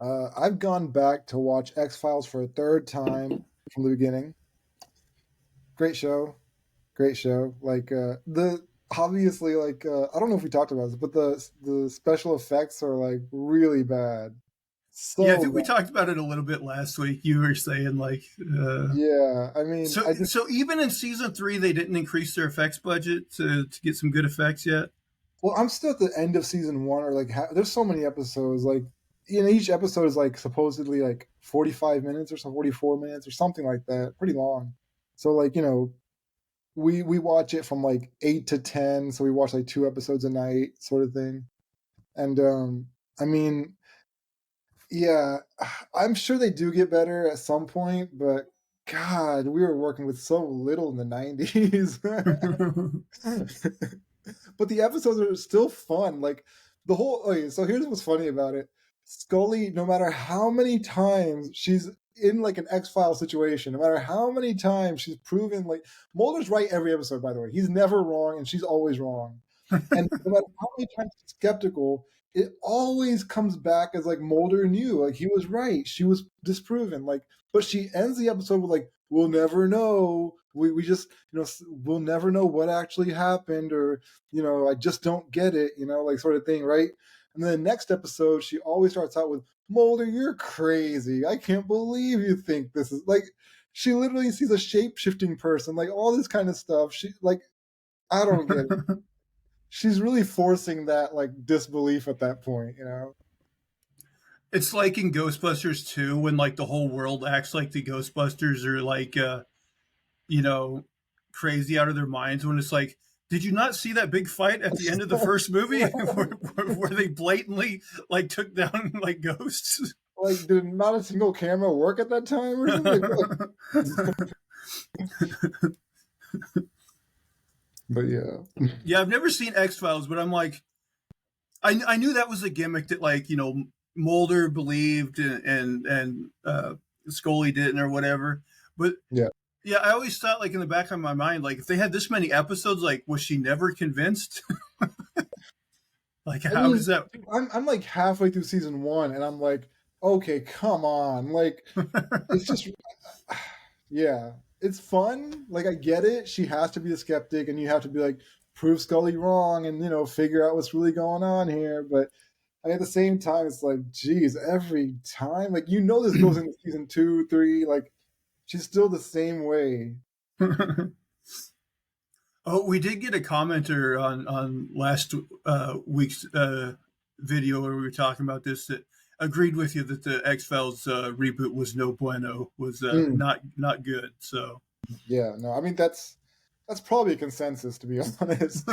I've gone back to watch X-Files for a third time from the beginning. Great show, great show. The obviously I don't know if we talked about this, but the special effects are like really bad. Yeah, I So think we bad. talked about it a little bit last week. You were saying Yeah, I mean, so I just so even in season 3 they didn't increase their effects budget to get some good effects yet. well, I'm still at the end of season one, or there's so many episodes. Like, each episode is like supposedly like 45 minutes or so, 44 minutes or something like that, pretty long. So we watch it from like 8 to 10, so we watch like 2 episodes a night, sort of thing. And I mean, yeah, I'm sure they do get better at some point, but God, we were working with so little in the 90s. But the episodes are still fun. Like the whole. Okay, so here's what's funny about it. Scully, no matter how many times she's in like an X File situation, no matter how many times she's proven like Mulder's right every episode. By the way, he's never wrong, and she's always wrong. And no matter how many times she's skeptical, it always comes back as like Mulder knew, like he was right, she was disproven. Like, but she ends the episode with like, "We'll never know. We just we'll never know what actually happened, or I just don't get it, like sort of thing, right?" And then the next episode, she always starts out with, "Mulder, you're crazy. I can't believe you think this is like." She literally sees a shape shifting person, like all this kind of stuff. She like, I don't get it. She's really forcing that like disbelief at that point. It's like in Ghostbusters 2 when like the whole world acts like the Ghostbusters are you know, crazy out of their minds when it's like, did you not see that big fight at the end of the first movie where they blatantly like took down like ghosts? Like, did not a single camera work at that time or something? But yeah. Yeah, I've never seen X Files, but I'm like, I knew that was a gimmick that like Mulder believed and Scully didn't or whatever. But Yeah. yeah, I always thought like in the back of my mind, like if they had this many episodes, like was she never convinced? Like I how mean, does that? I'm like halfway through season one, and I'm like, okay, come on. Like, it's just, yeah, it's fun. Like, I get it. She has to be a skeptic, and you have to be like, prove Scully wrong, and figure out what's really going on here. But at the same time, it's like, geez, every time, like this goes into season two, three, like she's still the same way. Oh, we did get a commenter on last week's video where we were talking about this that agreed with you that the X Files reboot was no bueno, was Mm, not good. So yeah, no, I mean that's probably a consensus, to be honest.